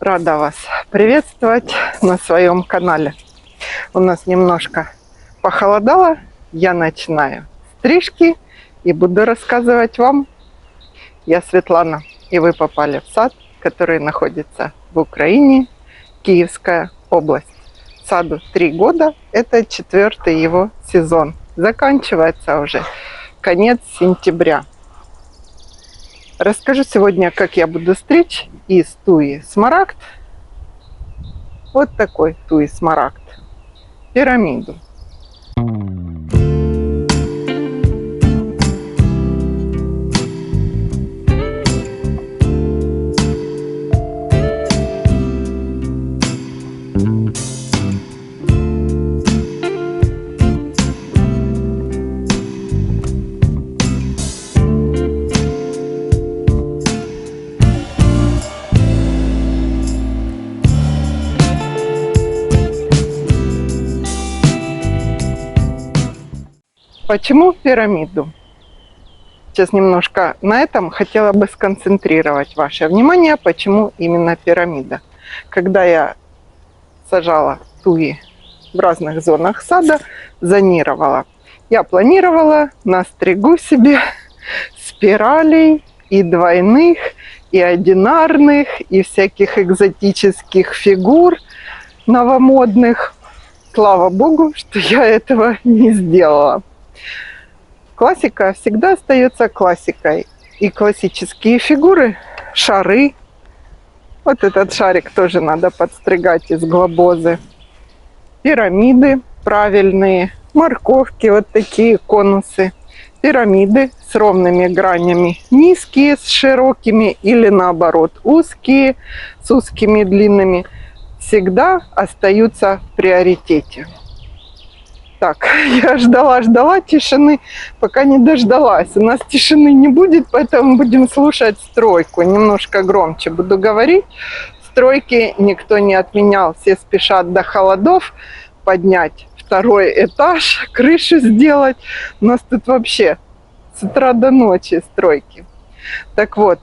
Рада вас приветствовать на своем канале. У нас немножко похолодало. Я начинаю стрижки и буду рассказывать вам. Я Светлана, и вы попали в сад, который находится в Украине, Киевская область. Саду 3 года, это 4-й его сезон. Заканчивается уже конец сентября. Расскажу сегодня, как я буду стричь из туи смарагд. Вот такой туи смарагд. Пирамиду. Почему пирамиду? Сейчас немножко на этом хотела бы сконцентрировать ваше внимание, почему именно пирамида. Когда я сажала туи в разных зонах сада, зонировала. Я планировала на стригу себе спиралей и двойных, и одинарных, и всяких экзотических фигур новомодных. Слава богу, что я этого не сделала. Классика всегда остается классикой. И классические фигуры, шары. Вот этот шарик тоже надо подстригать из глобозы. Пирамиды правильные, морковки, вот такие конусы. Пирамиды с ровными гранями, низкие с широкими или наоборот узкие с узкими длинными, всегда остаются в приоритете. Так, я ждала тишины, пока не дождалась. У нас тишины не будет, поэтому будем слушать стройку. Немножко громче буду говорить. Стройки никто не отменял. Все спешат до холодов поднять 2-й этаж, крышу сделать. У нас тут вообще с утра до ночи стройки. Так вот,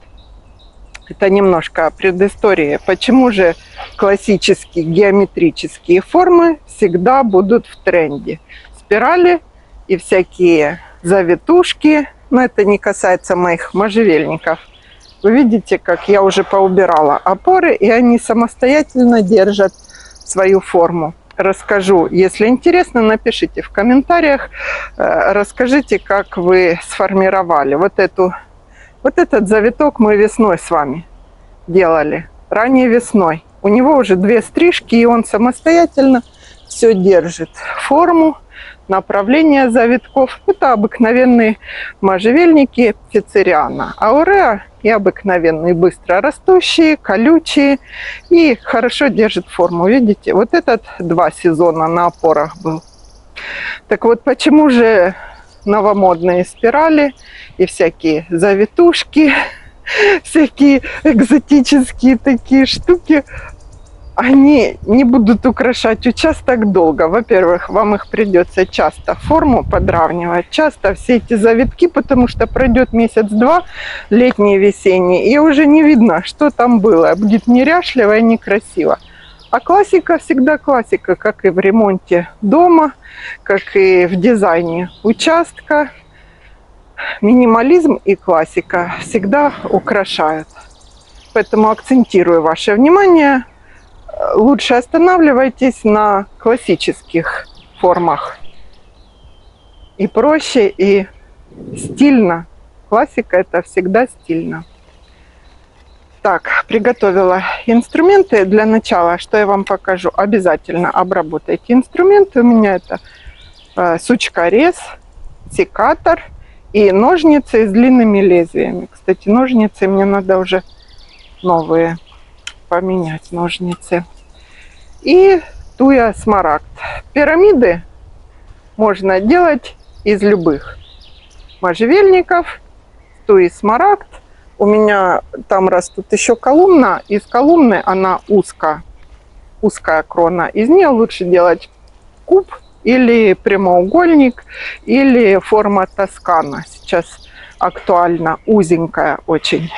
это немножко о предыстории. Почему же классические геометрические формы всегда будут в тренде? Спирали и всякие завитушки. Но это не касается моих можжевельников. Вы видите, как я уже поубирала опоры, и они самостоятельно держат свою форму. Расскажу. Если интересно, напишите в комментариях. Расскажите, как вы сформировали вот этот завиток мы весной с вами делали, ранней весной. У него уже 2 стрижки, и он самостоятельно все держит. Форму, направление завитков. Это обыкновенные можжевельники Фицериана. Ауреа и обыкновенные, быстро растущие, колючие и хорошо держит форму. Видите, вот этот 2 сезона на опорах был. Так вот, почему же новомодные спирали и всякие завитушки, всякие экзотические такие штуки, они не будут украшать участок долго. Во-первых, вам их придется часто форму подравнивать, часто все эти завитки, потому что пройдет месяц-два, летний, весенний, и уже не видно, что там было. Будет неряшливо и некрасиво. А классика всегда классика, как и в ремонте дома, как и в дизайне участка. Минимализм и классика всегда украшают. Поэтому акцентирую ваше внимание. Лучше останавливайтесь на классических формах. И проще, и стильно. Классика – это всегда стильно. Так, приготовила инструменты. Для начала, что я вам покажу, обязательно обработайте инструменты. У меня это сучкорез, секатор и ножницы с длинными лезвиями. Кстати, ножницы мне надо уже новые поменять, ножницы. И туя смарагд. Пирамиды можно делать из любых можжевельников, туи смарагд. У меня там растут еще колумна. Из колумны она узкая крона. Из нее лучше делать куб или прямоугольник, или форма Тоскана. Сейчас актуально узенькая очень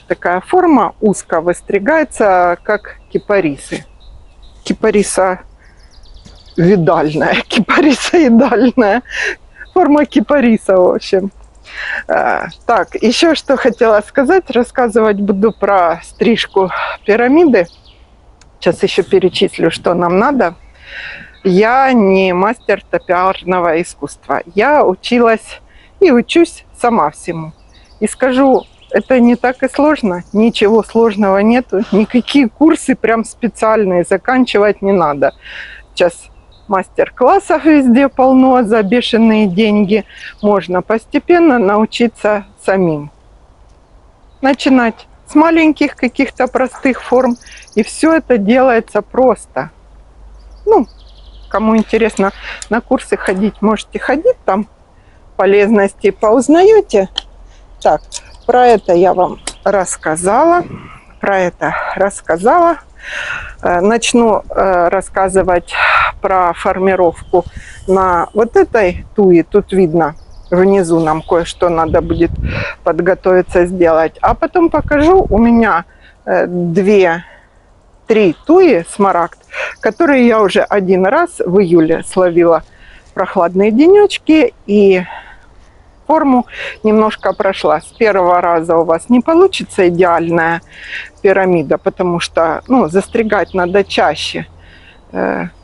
такая форма, узко выстригается, как кипарисы. Кипарисовидальная, кипарисоидальная. Форма кипариса, в общем. Так, еще что хотела сказать. Рассказывать буду про стрижку пирамиды. Сейчас еще перечислю, что нам надо. Я не мастер топиарного искусства. Я училась и учусь сама всему. И скажу, это не так и сложно. Ничего сложного нету. Никакие курсы прям специальные заканчивать не надо. Сейчас мастер-классов везде полно за бешеные деньги. Можно постепенно научиться самим. Начинать с маленьких каких-то простых форм. И все это делается просто. Ну, кому интересно на курсы ходить, можете ходить. Там полезности поузнаете. Так, про это я вам рассказала. Начну рассказывать про формировку на вот этой туи. Тут видно, внизу нам кое-что надо будет подготовиться сделать. А потом покажу, у меня 2-3 туи смарагд, которые я уже один раз в июле словила прохладные денечки и форму немножко прошла. С первого раза у вас не получится идеальная пирамида, потому что застригать надо чаще.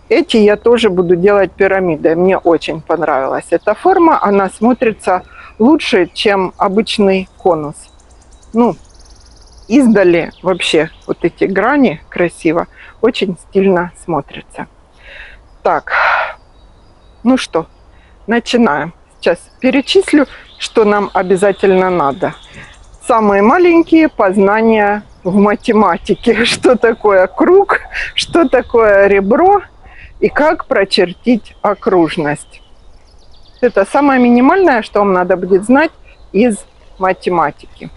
Эти я тоже буду делать пирамидой. Мне очень понравилась эта форма. Она смотрится лучше, чем обычный конус. Издали вообще вот эти грани красиво, очень стильно смотрятся. Так, ну что, начинаем. Сейчас перечислю, что нам обязательно надо. Самые маленькие познания в математике. Что такое круг, что такое ребро и как прочертить окружность. Это самое минимальное, что вам надо будет знать из математики.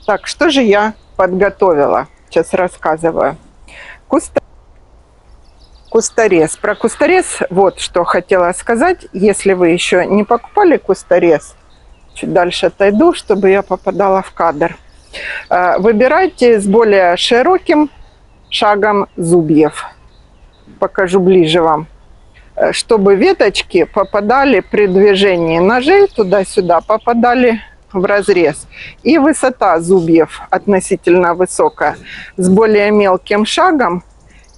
Так, что же я подготовила? Сейчас рассказываю. Кусторез. Про кусторез вот что хотела сказать. Если вы еще не покупали кусторез, чуть дальше отойду, чтобы я попадала в кадр. Выбирайте с более широким шагом зубьев. Покажу ближе вам. Чтобы веточки попадали при движении ножей туда-сюда, попадали в разрез. И высота зубьев относительно высокая. С более мелким шагом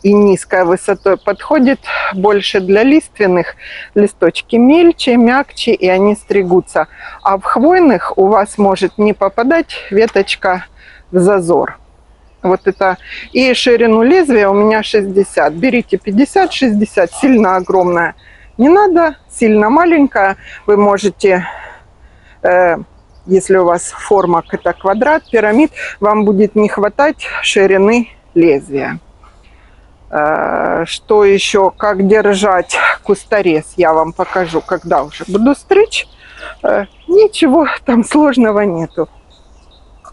и низкой высотой подходит больше для лиственных. Листочки мельче, мягче, и они стригутся. А в хвойных у вас может не попадать веточка в зазор. Вот это. И ширину лезвия у меня 60. Берите 50-60, сильно огромная не надо, сильно маленькая. Вы можете, если у вас форма это квадрат, пирамид, вам будет не хватать ширины лезвия. Что еще? Как держать кусторез, я вам покажу, когда уже буду стричь. Ничего там сложного нету.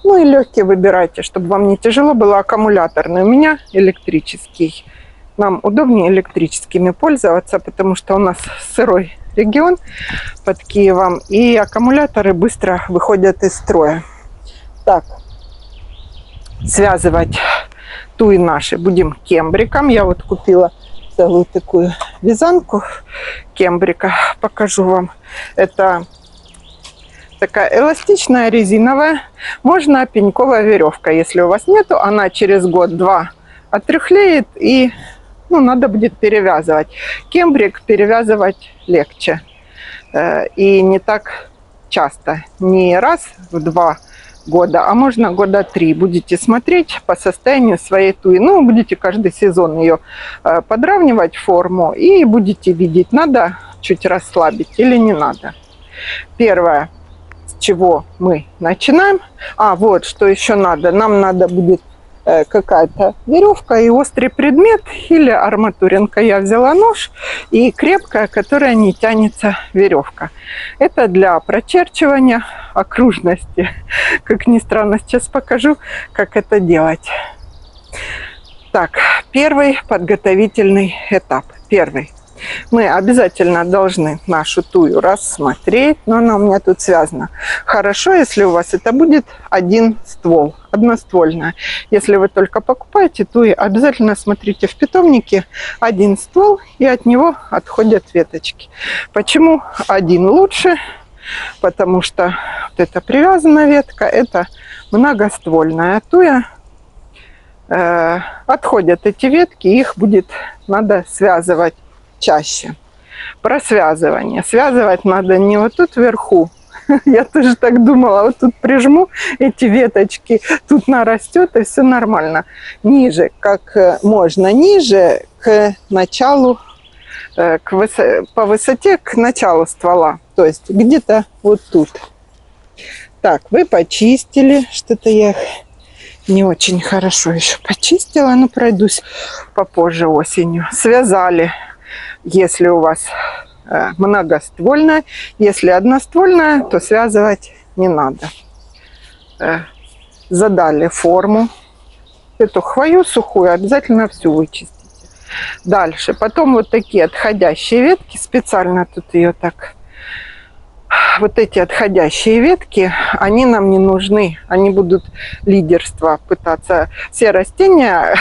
И легкий выбирайте, чтобы вам не тяжело было. Аккумуляторный у меня электрический. Нам удобнее электрическими пользоваться, потому что у нас сырой регион под Киевом. И аккумуляторы быстро выходят из строя. Так, связывать туи наши будем кембриком. Я вот купила целую такую вязанку кембрика. Покажу вам. Это такая эластичная, резиновая. Можно пеньковая веревка. Если у вас нету, она через год-два отрыхлеет и надо будет перевязывать. Кембрик перевязывать легче. И не так часто. Не раз в 2 года, а можно года 3. Будете смотреть по состоянию своей туи. Будете каждый сезон ее подравнивать форму и будете видеть, надо чуть расслабить или не надо. Первое, с чего мы начинаем. Вот что еще надо. Нам надо будет какая-то веревка и острый предмет или арматуринка. Я взяла нож и крепкая, которая не тянется веревка. Это для прочерчивания окружности. Как ни странно, сейчас покажу, как это делать. Так, первый подготовительный этап. Первый. Мы обязательно должны нашу тую рассмотреть, но она у меня тут связана. Хорошо, если у вас это будет один ствол, одноствольная. Если вы только покупаете туи, обязательно смотрите в питомнике один ствол, и от него отходят веточки. Почему один лучше? Потому что вот эта привязанная ветка, это многоствольная туя. Отходят эти ветки, их будет надо связывать чаще. Про связывание. Связывать надо не вот тут вверху. Я тоже так думала. Вот тут прижму эти веточки, тут нарастет, и все нормально. Ниже, как можно ниже, к началу, по высоте к началу ствола. То есть где-то вот тут. Так, вы почистили. Что-то я не очень хорошо еще почистила, но пройдусь попозже осенью. Связали, если у вас многоствольная. Если одноствольная, то связывать не надо. Задали форму. Эту хвою сухую обязательно всю вычистите. Дальше. Потом вот такие отходящие ветки. Специально тут ее так... Вот эти отходящие ветки, они нам не нужны. Они будут лидерство пытаться. Все растения,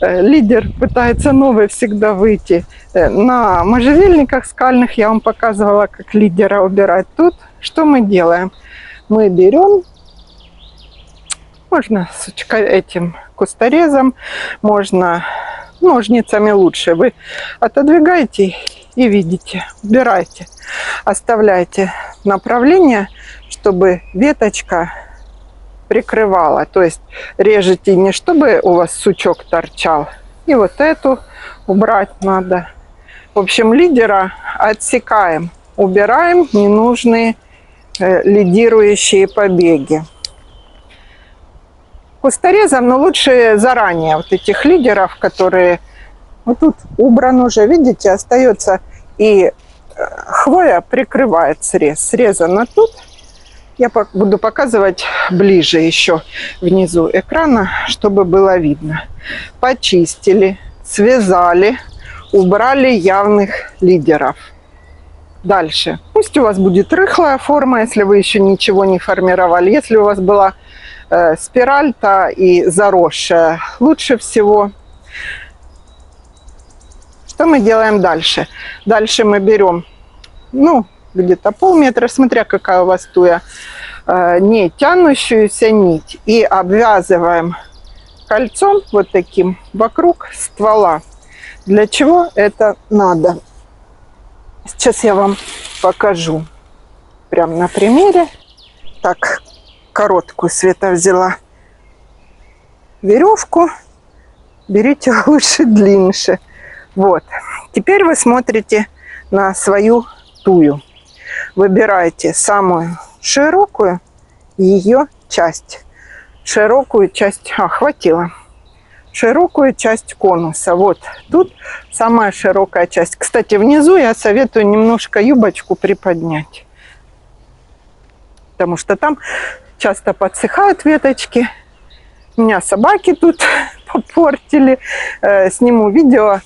лидер пытается новый всегда выйти. На можжевельниках скальных я вам показывала, как лидера убирать. Тут что мы делаем? Мы берем, можно с этим кусторезом, можно ножницами лучше. Вы отодвигаете и видите, убираете. Оставляйте направление, чтобы веточка прикрывала. То есть режете не чтобы у вас сучок торчал. И вот эту убрать надо. В общем, лидера отсекаем. Убираем ненужные лидирующие побеги. Кусторезом, но лучше заранее вот этих лидеров, которые вот тут убран уже, видите, остается, и хвоя прикрывает срез. Срезано тут. Я буду показывать ближе еще внизу экрана, чтобы было видно. Почистили, связали, убрали явных лидеров. Дальше. Пусть у вас будет рыхлая форма, если вы еще ничего не формировали. Если у вас была спираль-то и заросшая, лучше всего. Что мы делаем дальше? Дальше мы берем, где-то полметра, смотря какая у вас туя, не тянущуюся нить, и обвязываем кольцом вот таким вокруг ствола. Для чего это надо? Сейчас я вам покажу. Прям на примере. Так, короткую Света взяла веревку. Берите лучше длиннее. Вот. Теперь вы смотрите на свою тую. Выбираете самую широкую ее часть. Широкую часть, хватило. Широкую часть конуса. Вот тут самая широкая часть. Кстати, внизу я советую немножко юбочку приподнять. Потому что там часто подсыхают веточки. У меня собаки тут попортили. Сниму видео,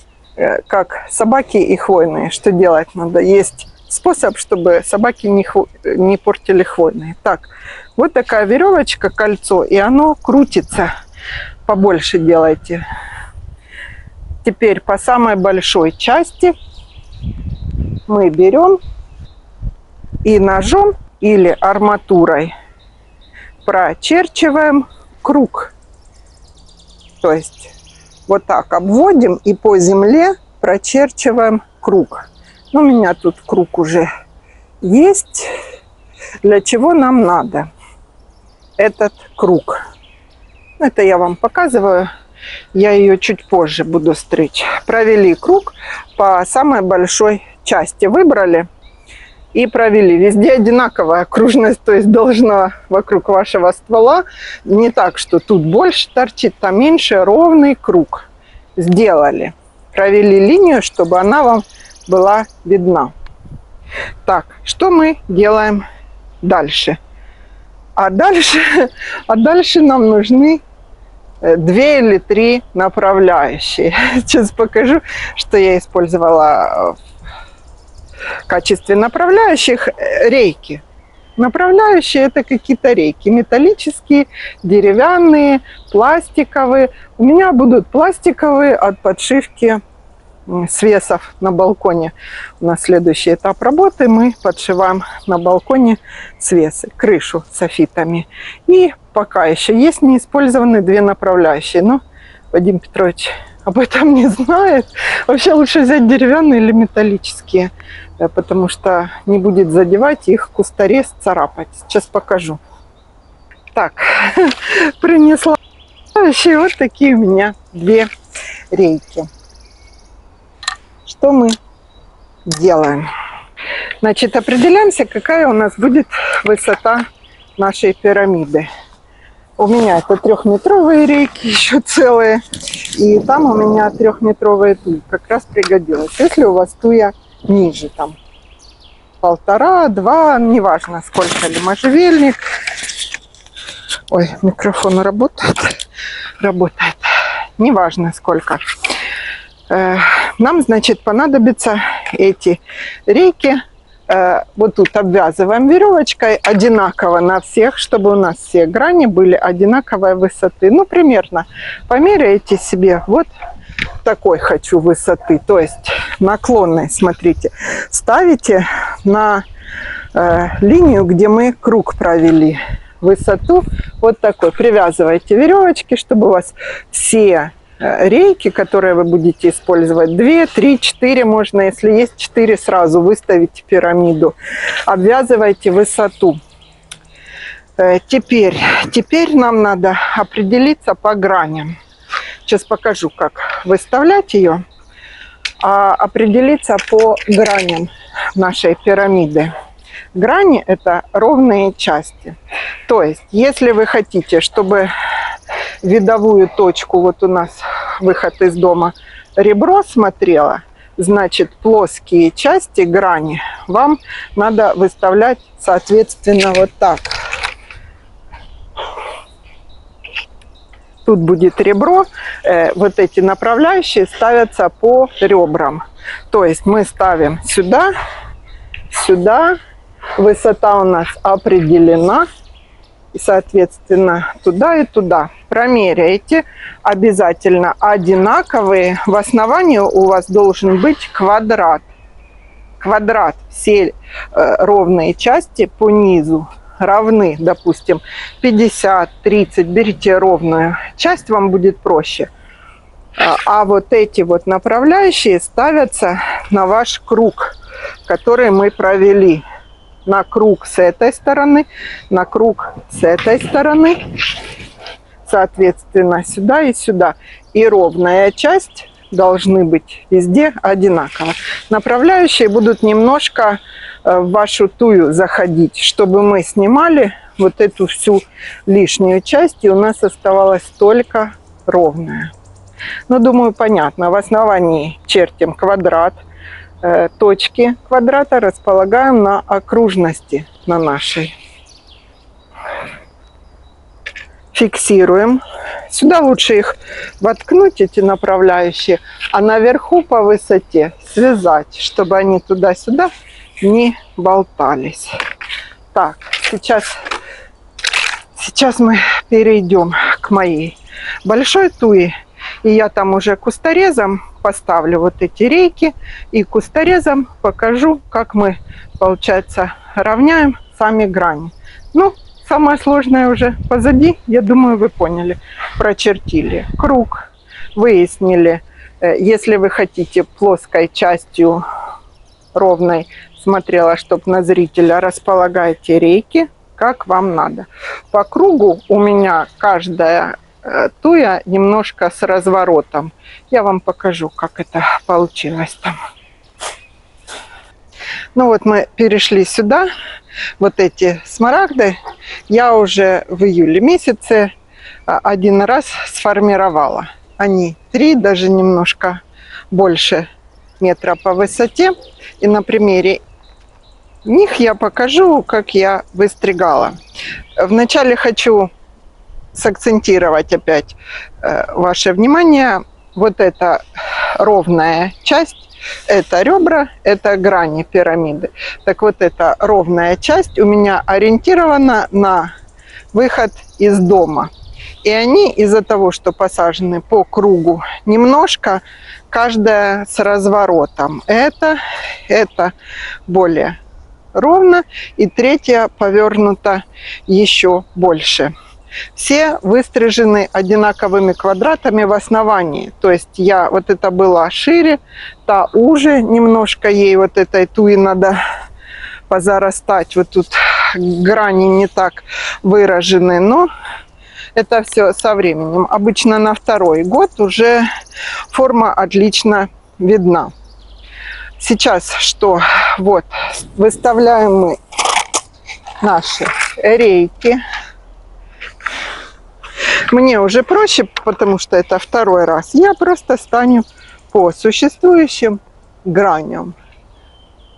как собаки и хвойные. Что делать надо? Есть способ, чтобы собаки не портили хвойные. Так, вот такая веревочка, кольцо, и оно крутится. Побольше делайте. Теперь по самой большой части мы берем и ножом или арматурой прочерчиваем круг. То есть вот так обводим и по земле прочерчиваем круг. У меня тут круг уже есть. Для чего нам надо этот круг? Это я вам показываю. Я ее чуть позже буду стричь. Провели круг по самой большой части. Выбрали и провели. Везде одинаковая окружность, то есть должна вокруг вашего ствола. Не так, что тут больше торчит, там меньше. Ровный круг сделали. Провели линию, чтобы она вам была видна. Так, что мы делаем дальше? А дальше нам нужны 2 или 3 направляющие. Сейчас покажу, что я использовала в качестве направляющих. Рейки. Направляющие это какие-то рейки. Металлические, деревянные, пластиковые. У меня будут пластиковые от подшивки свесов на балконе. У нас следующий этап работы. Мы подшиваем на балконе свесы, крышу софитами. И пока еще есть неиспользованные 2 направляющие. Но Вадим Петрович об этом не знает. Вообще лучше взять деревянные или металлические, потому что не будет задевать их кусторез, царапать. Сейчас покажу. Так, принесла вот такие у меня 2 рейки. Что мы делаем? Значит, определяемся, какая у нас будет высота нашей пирамиды. У меня это 3-метровые рейки еще целые. И там у меня 3-метровые туи. Как раз пригодилось. Если у вас туя ниже, там 1,5-2, неважно сколько, или можжевельник. Ой, микрофон работает. Работает. Неважно сколько. Нам, значит, понадобятся эти рейки. Вот тут обвязываем веревочкой одинаково на всех, чтобы у нас все грани были одинаковой высоты. Ну, примерно померяйте себе вот такой хочу высоты. То есть наклонной, смотрите, ставите на линию, где мы круг провели. Высоту вот такой. Привязывайте веревочки, чтобы у вас все рейки, которые вы будете использовать, 2, 3, 4 можно, если есть 4, сразу выставите пирамиду, обвязывайте высоту. Теперь нам надо определиться по граням. Сейчас покажу, как выставлять ее, определиться по граням нашей пирамиды. Грани – это ровные части. То есть, если вы хотите, чтобы видовую точку, вот у нас выход из дома, ребро смотрело, значит, плоские части, грани, вам надо выставлять, соответственно, вот так. Тут будет ребро, вот эти направляющие ставятся по ребрам. То есть мы ставим сюда, сюда, высота у нас определена. И, соответственно, туда и туда. Промеряйте обязательно одинаковые. В основании у вас должен быть квадрат. Квадрат. Все ровные части по низу равны, допустим, 50, 30. Берите ровную часть, вам будет проще. А вот эти вот направляющие ставятся на ваш круг, который мы провели. На круг с этой стороны, на круг с этой стороны, соответственно, сюда и сюда. И ровная часть должны быть везде одинаково. Направляющие будут немножко в вашу тую заходить, чтобы мы снимали вот эту всю лишнюю часть, и у нас оставалась только ровная. Ну, думаю, понятно. В основании чертим квадрат. Точки квадрата располагаем на окружности на нашей. Фиксируем. Сюда лучше их воткнуть, эти направляющие, а наверху по высоте связать, чтобы они туда-сюда не болтались. Так, сейчас мы перейдем к моей большой туе. И я там уже кусторезом поставлю вот эти рейки. И кусторезом покажу, как мы, получается, равняем сами грани. Ну, самое сложное уже позади. Я думаю, вы поняли. Прочертили круг. Выяснили, если вы хотите плоской частью ровной, смотрела, чтобы на зрителя, располагайте рейки, как вам надо. По кругу у меня каждая туя немножко с разворотом. Я вам покажу, как это получилось там. Ну вот мы перешли сюда. Вот эти смарагды я уже в июле месяце один раз сформировала. Они 3, даже немножко больше метра по высоте. И на примере них я покажу, как я выстригала. Вначале хочу сакцентировать опять ваше внимание. Вот эта ровная часть, это ребра, это грани пирамиды. Так вот, эта ровная часть у меня ориентирована на выход из дома. И они из-за того, что посажены по кругу немножко, каждая с разворотом. Это более ровно, и третья повернута еще больше. Все выстрижены одинаковыми квадратами в основании. То есть вот это была шире, та уже немножко, ей вот этой туи надо позарастать. Вот тут грани не так выражены, но это все со временем. Обычно на второй год уже форма отлично видна. Сейчас что? Вот, выставляем мы наши рейки. Мне уже проще, потому что это второй раз. Я просто стану по существующим граням.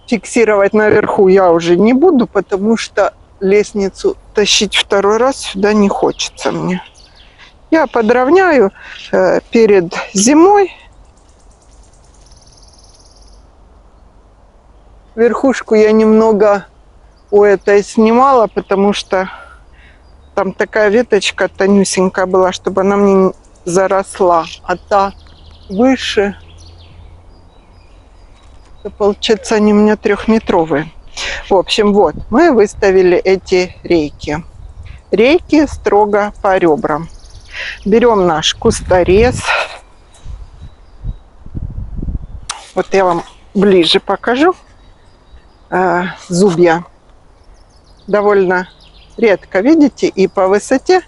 Фиксировать наверху я уже не буду, потому что лестницу тащить второй раз сюда не хочется мне. Я подровняю перед зимой. Верхушку я немного у этой снимала, потому что там такая веточка тонюсенькая была, чтобы она мне не заросла. А та выше, то получается они у меня 3-метровые. В общем, вот, мы выставили эти рейки. Рейки строго по ребрам. Берем наш кусторез. Вот я вам ближе покажу. Зубья довольно редко видите, и по высоте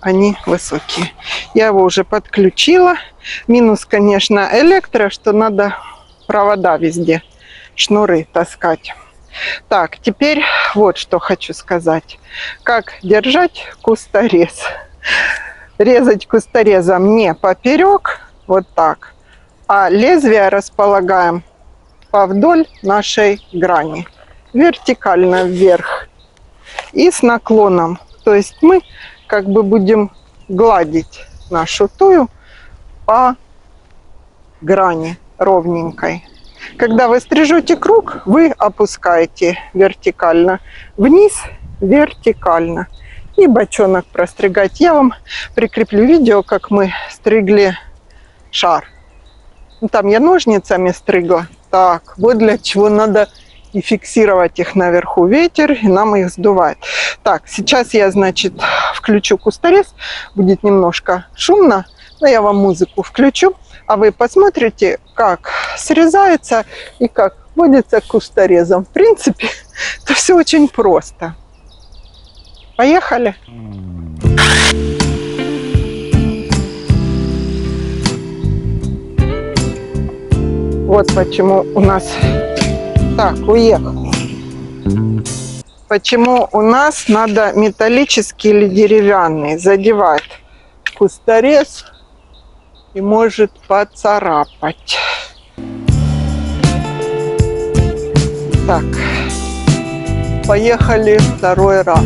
они высокие. Я его уже подключила. Минус, конечно, электро, что надо провода везде, шнуры таскать. Так, теперь вот что хочу сказать. Как держать кусторез. Резать кусторезом не поперек, вот так, а лезвие располагаем повдоль нашей грани. Вертикально вверх и с наклоном. То есть мы как бы будем гладить нашу тую по грани ровненькой. Когда вы стрижете круг, вы опускаете вертикально вниз, вертикально. И бочонок простригать. Я вам прикреплю видео, как мы стригли шар. Там я ножницами стригла. Так, вот для чего надо и фиксировать их наверху. Ветер, и нам их сдувает. Так, сейчас я, значит, включу кусторез. Будет немножко шумно, но я вам музыку включу. А вы посмотрите, как срезается и как водится кусторезом. В принципе, это все очень просто. Поехали! Вот почему у нас... Так, уехал. Почему у нас надо металлический или деревянный. Задевать кусторез и может поцарапать. Так, поехали второй раз.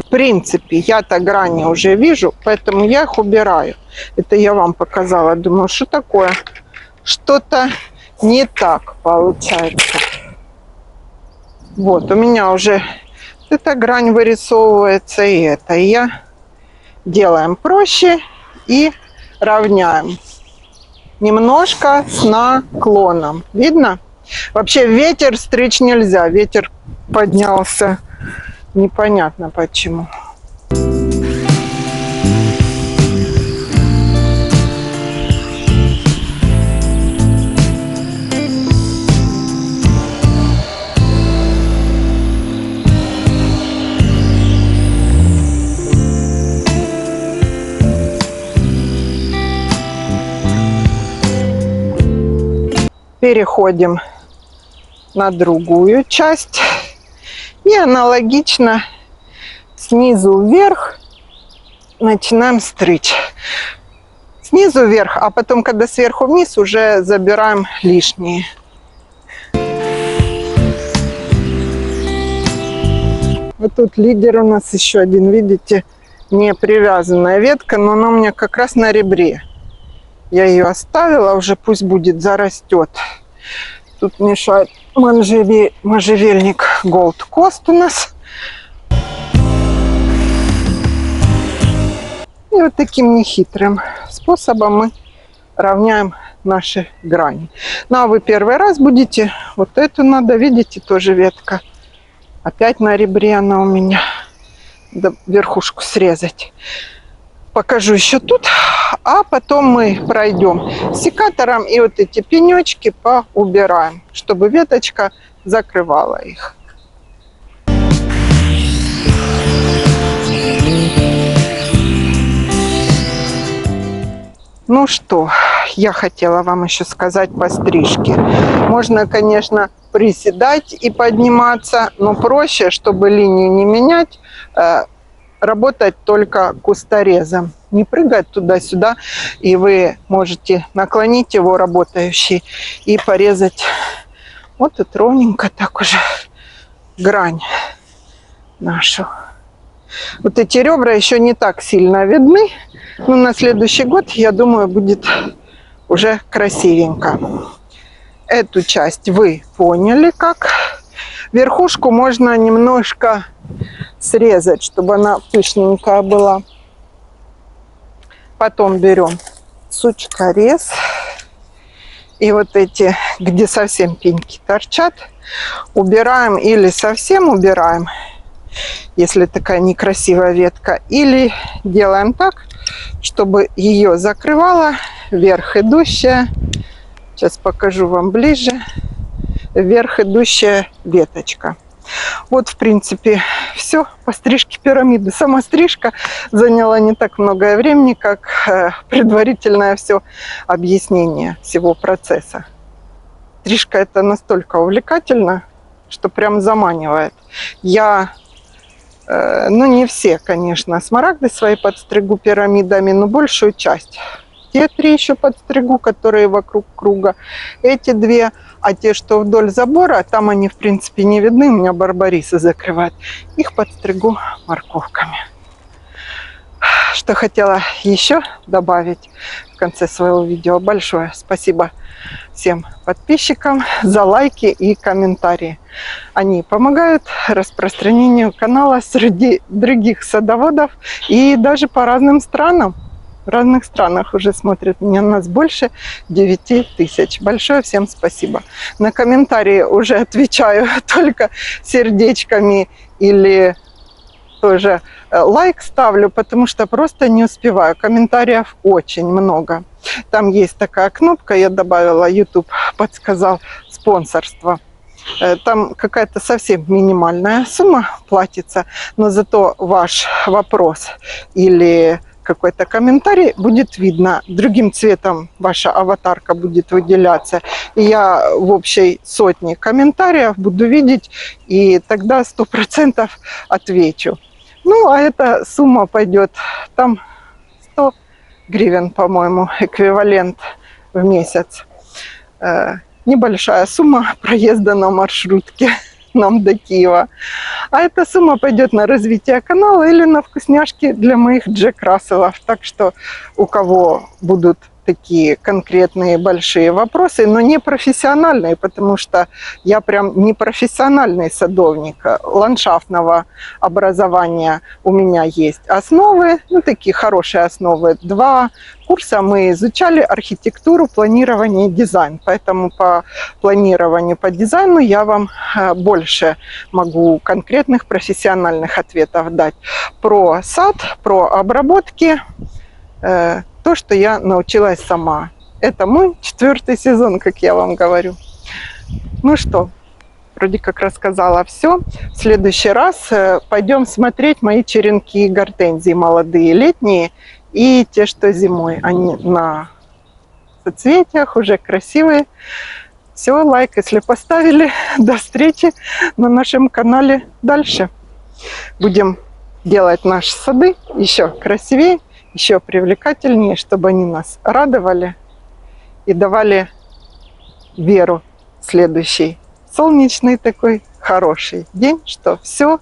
В принципе, я-то грани уже вижу, поэтому я их убираю. Это я вам показала. Думаю, что такое? Что-то не так получается. Вот, у меня уже эта грань вырисовывается, и это. И я делаем проще и равняем. Немножко с наклоном. Видно? Вообще ветер стричь нельзя. Ветер поднялся. Непонятно почему. Переходим на другую часть и аналогично снизу вверх начинаем стричь. Снизу вверх, а потом, когда сверху вниз, уже забираем лишние. Вот тут лидер у нас еще один, видите, не привязанная ветка, но она у меня как раз на ребре. Я ее оставила, уже пусть будет, зарастет. Тут мешает можжевельник Gold Coast у нас. И вот таким нехитрым способом мы равняем наши грани. Ну а вы первый раз будете, вот эту надо, видите, тоже ветка. Опять на ребре она у меня. Да, верхушку срезать. Покажу еще тут. А потом мы пройдем секатором и вот эти пенечки поубираем, чтобы веточка закрывала их. Ну что, я хотела вам еще сказать по стрижке. Можно, конечно, приседать и подниматься, но проще, чтобы линию не менять, работать только кусторезом. Не прыгать туда-сюда, и вы можете наклонить его работающий и порезать вот тут ровненько так уже грань нашу. Вот эти ребра еще не так сильно видны, но на следующий год, я думаю, будет уже красивенько. Эту часть вы поняли как. Верхушку можно немножко срезать, чтобы она пышненькая была. Потом берем сучкорез. И вот эти, где совсем пеньки торчат, убираем или совсем убираем, если такая некрасивая ветка, или делаем так, чтобы ее закрывала вверх идущая, сейчас покажу вам ближе, вверх идущая веточка. Вот, в принципе, все по стрижке пирамиды. Сама стрижка заняла не так много времени, как предварительное все объяснение всего процесса. Стрижка это настолько увлекательно, что прям заманивает. Я, ну не все, конечно, смарагды свои подстригу пирамидами, но большую часть. Те 3 еще подстригу, которые вокруг круга. Эти 2, а те, что вдоль забора, там они, в принципе, не видны. У меня барбарисы закрывают. Их подстригу морковками. Что хотела еще добавить в конце своего видео. Большое спасибо всем подписчикам за лайки и комментарии. Они помогают распространению канала среди других садоводов и даже по разным странам. В разных странах уже смотрят меня, нас больше 9000. Большое всем спасибо. На комментарии уже отвечаю только сердечками или тоже лайк ставлю, потому что просто не успеваю. Комментариев очень много. Там есть такая кнопка, я добавила, YouTube подсказал, спонсорство. Там какая-то совсем минимальная сумма платится, но зато ваш вопрос или какой-то комментарий будет видно. Другим цветом ваша аватарка будет выделяться. И я в общей сотне комментариев буду видеть, и тогда 100% отвечу. Ну, а эта сумма пойдет, там 100 гривен, по-моему, эквивалент в месяц. Небольшая сумма проезда на маршрутке нам до Киева. А эта сумма пойдет на развитие канала или на вкусняшки для моих Джек Расселов. Так что у кого будут такие конкретные большие вопросы, но не профессиональные, потому что я прям не профессиональный садовник. Ландшафтного образования у меня есть основы, ну такие хорошие основы. 2 курса мы изучали архитектуру, планирование и дизайн. Поэтому по планированию, по дизайну я вам больше могу конкретных профессиональных ответов дать. Про сад, про обработки, то, что я научилась сама. Это мой 4-й сезон, как я вам говорю. Ну что, вроде как рассказала все. В следующий раз пойдем смотреть мои черенки и гортензии молодые, летние и те, что зимой. Они на соцветиях, уже красивые. Все, лайк, если поставили. До встречи на нашем канале дальше. Будем делать наши сады еще красивее, еще привлекательнее, чтобы они нас радовали и давали веру в следующий солнечный такой хороший день, что все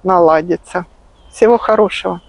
наладится. Всего хорошего.